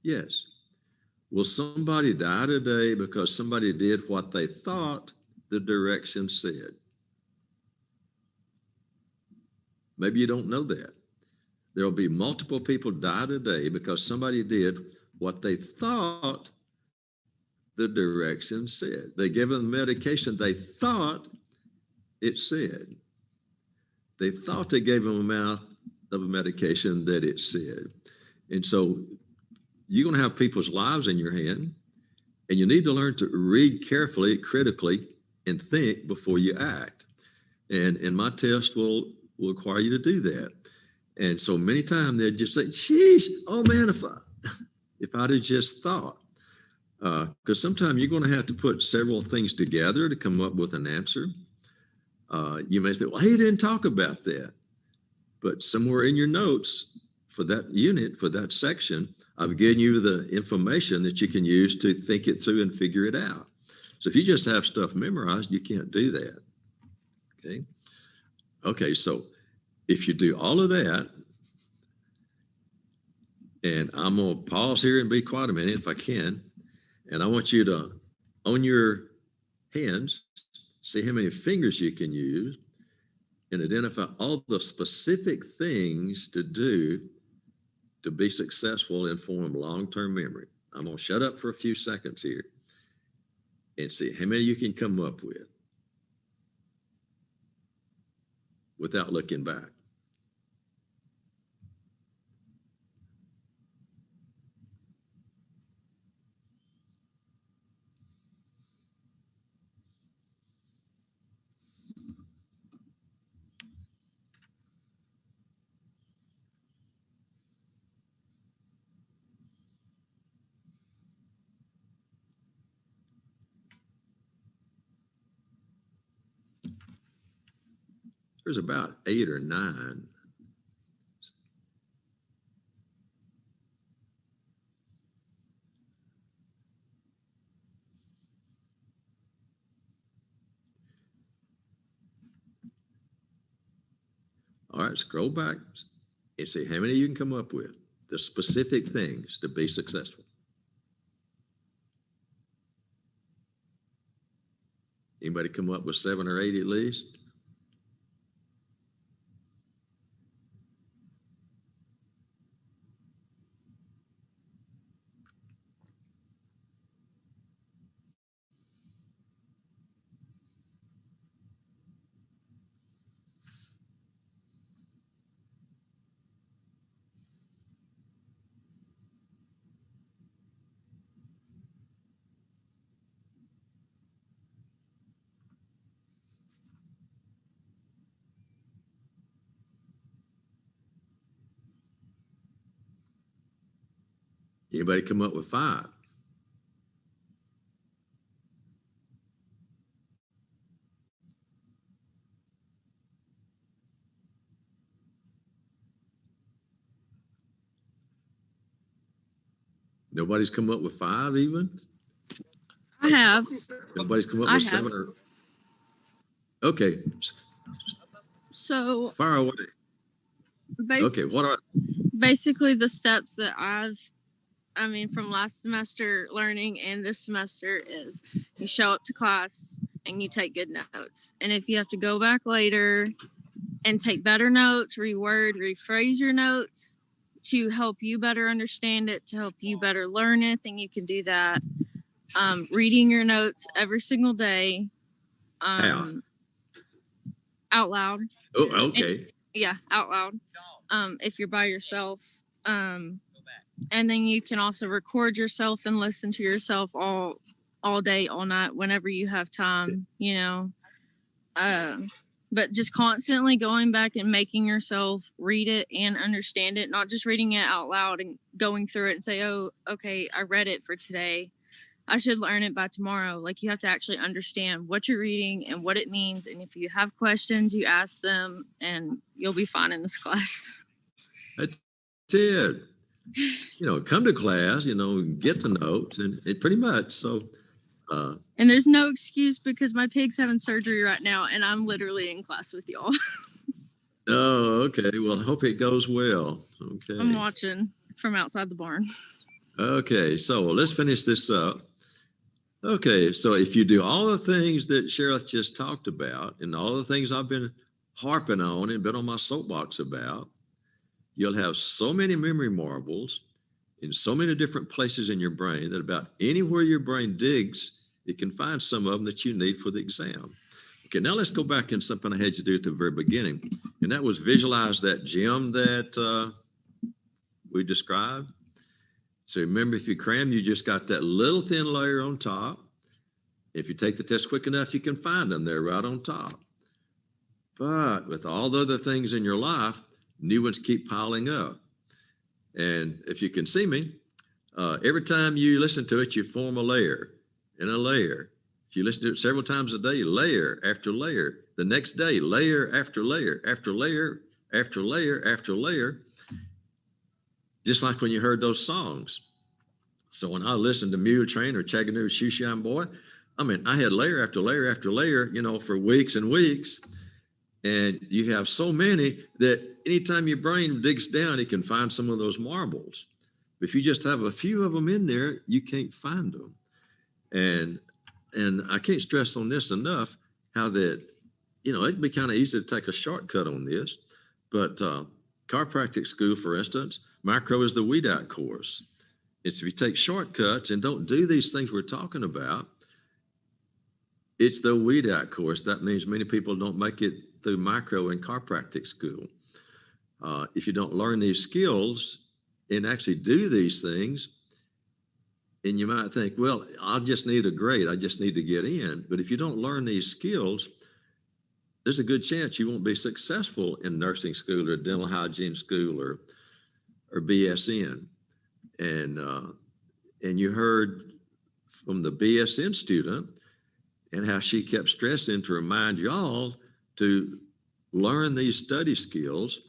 S2: Yes. Will somebody die today because somebody did what they thought the direction said? Maybe you don't know that. There will be multiple people die today because somebody did what they thought the direction said. They gave them medication they thought it said. They thought they gave them a amount of a medication that it said. And so you're going to have people's lives in your hand, and you need to learn to read carefully, critically, and think before you act. And my test will require you to do that. And so many times they'd just say, sheesh, oh man, if I'd have just thought. Because sometimes you're going to have to put several things together to come up with an answer. You may say, well, he didn't talk about that. But somewhere in your notes for that unit, for that section, I've given you the information that you can use to think it through and figure it out. So if you just have stuff memorized, you can't do that. Okay. Okay, so if you do all of that, and I'm going to pause here and be quiet a minute if I can, and I want you to, on your hands, see how many fingers you can use and identify all the specific things to do to be successful and form long-term memory. I'm going to shut up for a few seconds here and see how many you can come up with without looking back. There's about 8 or 9. All right, scroll back and see how many you can come up with, the specific things to be successful. Anybody come up with 7 or 8 at least? Anybody come up with 5? Nobody's come up with 5 even?
S5: I have.
S2: Nobody's come up
S5: I
S2: with
S5: have.
S2: 7 or okay,
S5: So
S2: fire away. Okay, what are
S5: basically the steps that from last semester learning and this semester is you show up to class and you take good notes. And if you have to go back later and take better notes, reword, rephrase your notes to help you better understand it, to help you better learn it, then you can do that. Reading your notes every single day,
S2: how?
S5: out loud.
S2: Oh, okay.
S5: Yeah, out loud. If you're by yourself. And then you can also record yourself and listen to yourself all day, all night, whenever you have time, but just constantly going back and making yourself read it and understand it, not just reading it out loud and going through it and say, oh, okay, I read it for today, I should learn it by tomorrow. Like, you have to actually understand what you're reading and what it means, and if you have questions, you ask them and you'll be fine in this class.
S2: That's it. Come to class, get the notes and it pretty much. So,
S5: And there's no excuse because my pig's having surgery right now and I'm literally in class with y'all.
S2: oh, okay. Well, I hope it goes well. Okay.
S5: I'm watching from outside the barn.
S2: Okay. So let's finish this up. Okay. So if you do all the things that Sheriff just talked about and all the things I've been harping on and been on my soapbox about, you'll have so many memory marbles in so many different places in your brain that about anywhere your brain digs, it can find some of them that you need for the exam. Okay, now let's go back in something I had you do at the very beginning, and that was visualize that gem that we described. So remember, if you cram, you just got that little thin layer on top. If you take the test quick enough, you can find them there right on top. But with all the other things in your life, new ones keep piling up. And if you can see me, every time you listen to it, you form a layer and a layer. If you listen to it several times a day, layer after layer. The next day, layer after layer after layer after layer after layer. Just like when you heard those songs. So when I listened to Mule Train or Chaganoo Shoeshine Boy, I had layer after layer after layer, for weeks and weeks. And you have so many that anytime your brain digs down, it can find some of those marbles. But if you just have a few of them in there, you can't find them. And I can't stress on this enough, how that, it'd be kind of easy to take a shortcut on this. But chiropractic school, for instance, micro is the weed out course. It's if you take shortcuts and don't do these things we're talking about, it's the weed out course. That means many people don't make it through micro and chiropractic school. If you don't learn these skills and actually do these things, and you might think, well, I just need a grade. I just need to get in. But if you don't learn these skills, there's a good chance you won't be successful in nursing school or dental hygiene school or BSN. And you heard from the BSN student and how she kept stressing to remind y'all to learn these study skills.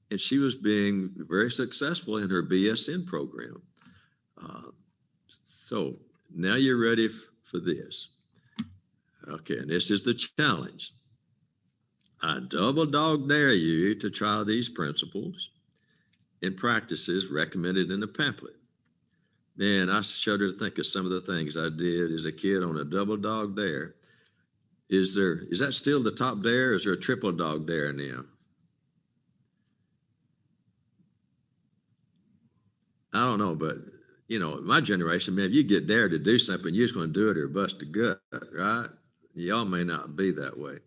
S2: And she was being very successful in her BSN program. So now you're ready for this. Okay, and this is the challenge. I double dog dare you to try these principles and practices recommended in the pamphlet. Man, I shudder to think of some of the things I did as a kid on a double dog dare. Is that still the top dare? Or is there a triple dog dare now? I don't know, but my generation, man, if you get dared to do something, you're just going to do it or bust a gut, right? Y'all may not be that way.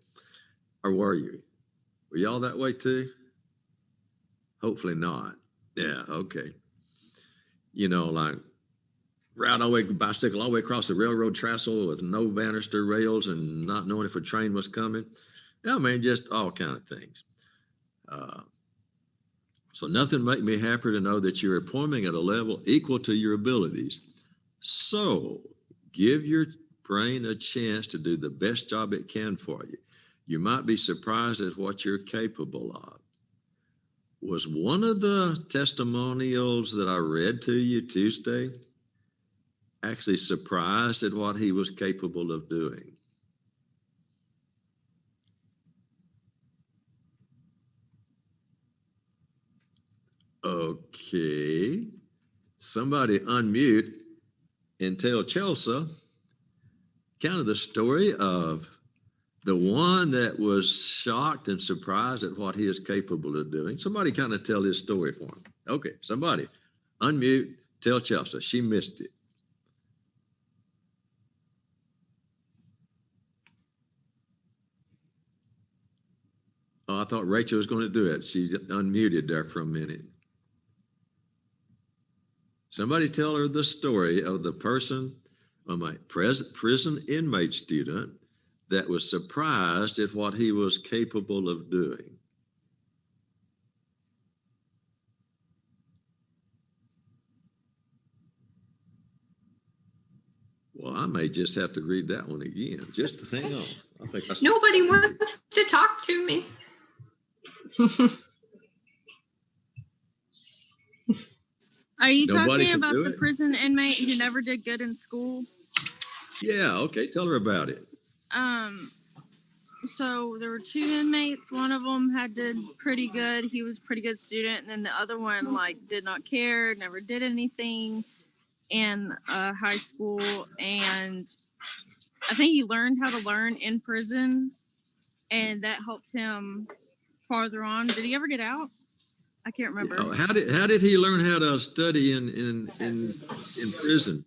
S2: Or were you? Were y'all that way too? Hopefully not. Yeah, okay. Like ride all the way, bicycle all the way across the railroad trestle with no banister rails and not knowing if a train was coming. Just all kind of things. So nothing make me happier to know that you're performing at a level equal to your abilities. So give your brain a chance to do the best job it can for you. You might be surprised at what you're capable of. Was one of the testimonials that I read to you Tuesday actually surprised at what he was capable of doing? Okay. Somebody unmute and tell Chelsea kind of the story of the one that was shocked and surprised at what he is capable of doing. Somebody kind of tell his story for him. Okay, somebody unmute, tell Chelsea. She missed it. Oh, I thought Rachel was going to do it. She unmuted there for a minute. Somebody tell her the story of the person, of my prison inmate student, that was surprised at what he was capable of doing. Well, I may just have to read that one again. Just hang on. I think
S4: Nobody wants to talk to me.
S5: Are you
S2: Nobody
S5: talking
S2: can
S5: about
S2: do
S5: the
S2: it?
S5: prison inmate who never did good in school?
S2: Yeah, okay, tell her about it.
S5: So there were two inmates. One of them did pretty good. He was a pretty good student, and then the other one did not care, never did anything in high school, and I think he learned how to learn in prison, and that helped him farther on. Did he ever get out? I can't remember.
S2: Oh, how did he learn how to study in prison?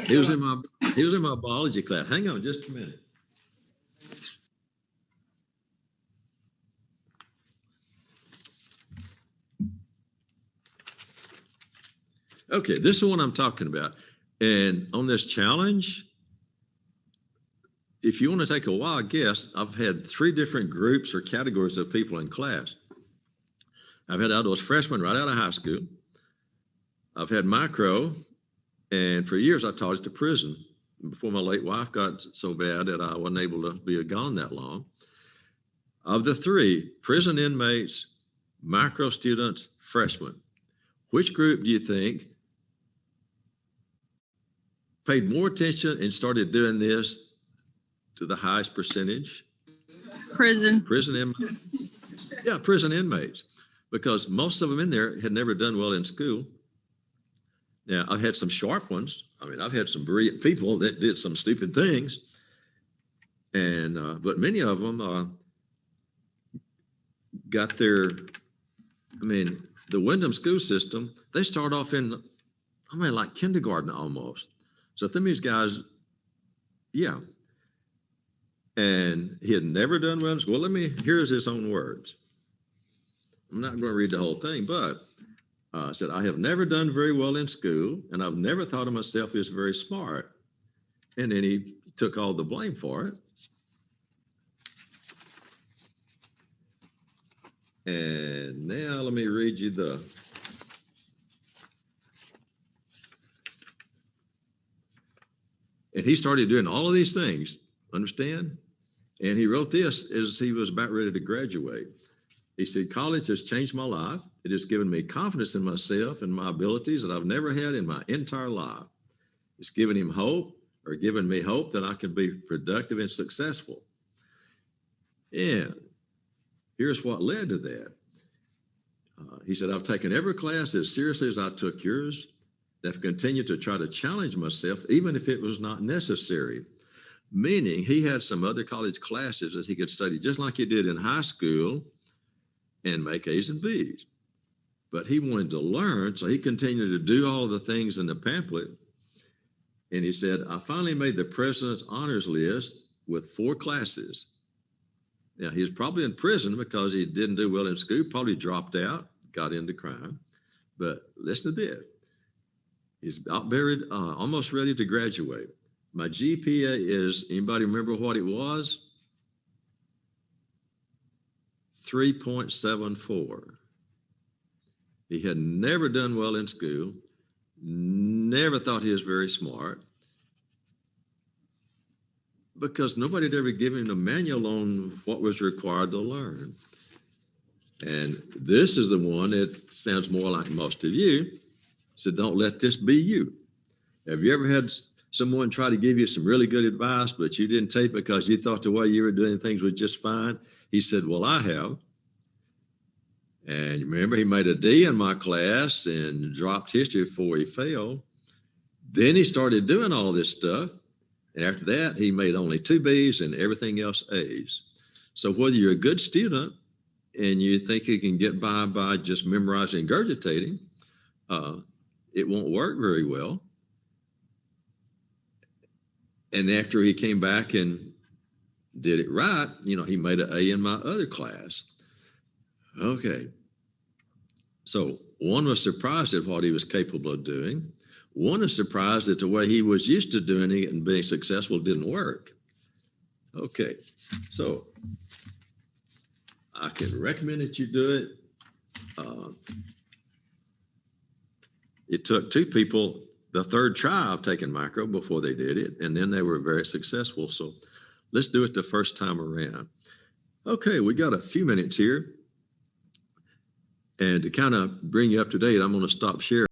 S2: He was in my biology class. Hang on just a minute. Okay, this is the one I'm talking about. And on this challenge, if you want to take a wild guess, I've had 3 different groups or categories of people in class. I've had all those freshmen right out of high school. I've had micro, and for years I taught at the prison before my late wife got so bad that I wasn't able to be gone that long. Of the 3, prison inmates, micro students, freshmen, which group do you think paid more attention and started doing this to the highest percentage?
S5: Prison
S2: inmates. Yeah, prison inmates, because most of them in there had never done well in school. Now, I've had some sharp ones. I mean, I've had some brilliant people that did some stupid things, and but many of them got their. I mean, the Wyndham school system. They start off in, like kindergarten almost. So these guys, yeah. And he had never done well in school. Here's his own words. I'm not going to read the whole thing, but said, I have never done very well in school, and I've never thought of myself as very smart. And then he took all the blame for it. And now let me read you and he started doing all of these things, understand? And he wrote this as he was about ready to graduate. He said, college has changed my life. It has given me confidence in myself and my abilities that I've never had in my entire life. It's given me hope that I can be productive and successful. And here's what led to that. He said, I've taken every class as seriously as I took yours. I've continued to try to challenge myself, even if it was not necessary. Meaning he had some other college classes that he could study just like he did in high school and make A's and B's. But he wanted to learn, so he continued to do all the things in the pamphlet. And he said, I finally made the president's honors list with 4 classes. Now, he was probably in prison because he didn't do well in school, probably dropped out, got into crime. But listen to this. He's almost ready to graduate. My GPA is, anybody remember what it was? 3.74. He had never done well in school, never thought he was very smart, because nobody had ever given him a manual on what was required to learn. And this is the one that sounds more like most of you. So don't let this be you. Have you ever had someone try to give you some really good advice, but you didn't take because you thought the way you were doing things was just fine? He said, well, I have. And remember, he made a D in my class and dropped history before he failed. Then he started doing all this stuff. And after that, he made only 2 B's and everything else A's. So whether you're a good student and you think you can get by just memorizing and regurgitating, it won't work very well. And after he came back and did it right, he made an A in my other class. Okay. So one was surprised at what he was capable of doing. One is surprised that the way he was used to doing it and being successful didn't work. Okay. So I can recommend that you do it. It took 2 people the 3rd try of taking micro before they did it, and then they were very successful. So let's do it the first time around. Okay, we got a few minutes here. And to kind of bring you up to date, I'm going to stop sharing.